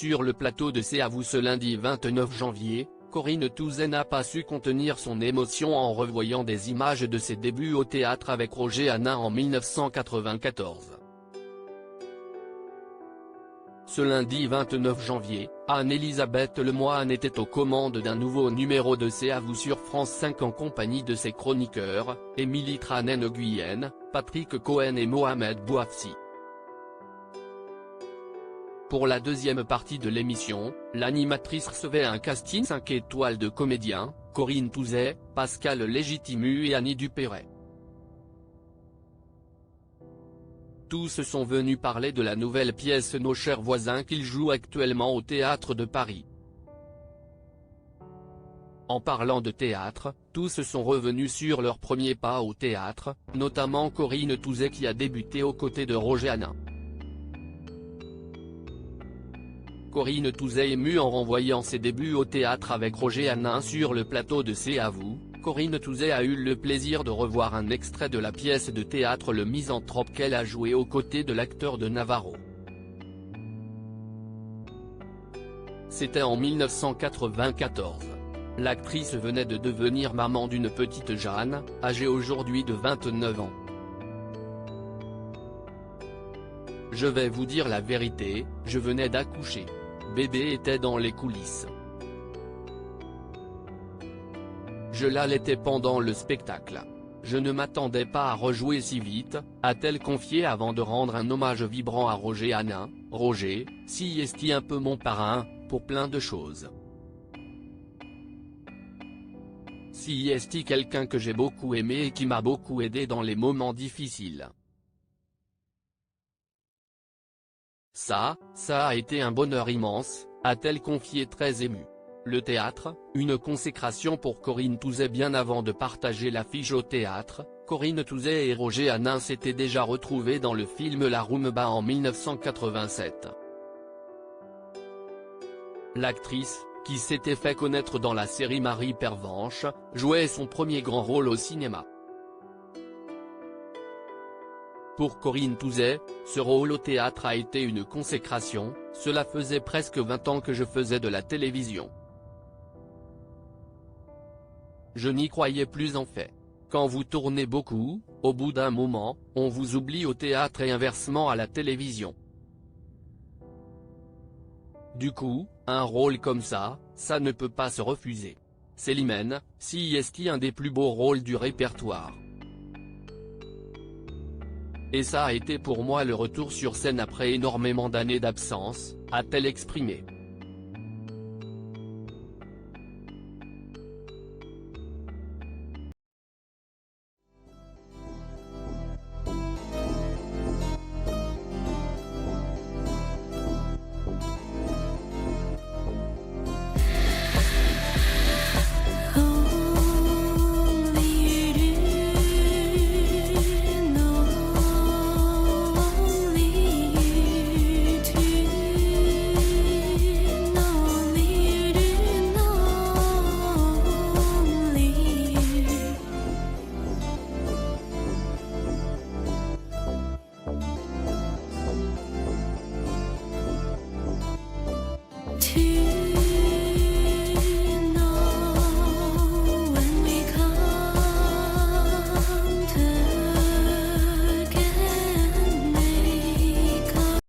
Sur le plateau de C'est à vous ce lundi 29 janvier, Corinne Touzé n'a pas su contenir son émotion en revoyant des images de ses débuts au théâtre avec Roger Hanin en 1994. Ce lundi 29 janvier, Anne-Elisabeth Lemoine était aux commandes d'un nouveau numéro de C'est à vous sur France 5 en compagnie de ses chroniqueurs, Émilie Tranen-Guyenne, Patrick Cohen et Mohamed Bouafsi. Pour la deuxième partie de l'émission, l'animatrice recevait un casting 5 étoiles de comédiens, Corinne Touzé, Pascal Légitimu et Annie Dupéret. Tous sont venus parler de la nouvelle pièce Nos chers voisins qu'ils jouent actuellement au Théâtre de Paris. En parlant de théâtre, tous sont revenus sur leur premier pas au théâtre, notamment Corinne Touzé qui a débuté aux côtés de Roger Hanin. Corinne Touzé émue en renvoyant ses débuts au théâtre avec Roger Hanin sur le plateau de C'est à vous. Corinne Touzé a eu le plaisir de revoir un extrait de la pièce de théâtre Le Misanthrope qu'elle a joué aux côtés de l'acteur de Navarro. C'était en 1994. L'actrice venait de devenir maman d'une petite Jeanne, âgée aujourd'hui de 29 ans. Je vais vous dire la vérité, je venais d'accoucher. Bébé était dans les coulisses. Je l'allaitais pendant le spectacle. Je ne m'attendais pas à rejouer si vite, a-t-elle confié avant de rendre un hommage vibrant à Roger Hanin. Roger, si est un peu mon parrain, pour plein de choses. Si est quelqu'un que j'ai beaucoup aimé et qui m'a beaucoup aidé dans les moments difficiles. Ça a été un bonheur immense, a-t-elle confié très émue. Le théâtre, une consécration pour Corinne Touzé. Bien avant de partager l'affiche au théâtre, Corinne Touzé et Roger Hanin s'étaient déjà retrouvés dans le film La Rumba en 1987. L'actrice, qui s'était fait connaître dans la série Marie Pervenche, jouait son premier grand rôle au cinéma. Pour Corinne Touzé, ce rôle au théâtre a été une consécration, cela faisait presque 20 ans que je faisais de la télévision. Je n'y croyais plus en fait. Quand vous tournez beaucoup, au bout d'un moment, on vous oublie au théâtre et inversement à la télévision. Du coup, un rôle comme ça ne peut pas se refuser. Célimène, si est un des plus beaux rôles du répertoire. Et ça a été pour moi le retour sur scène après énormément d'années d'absence, a-t-elle exprimé.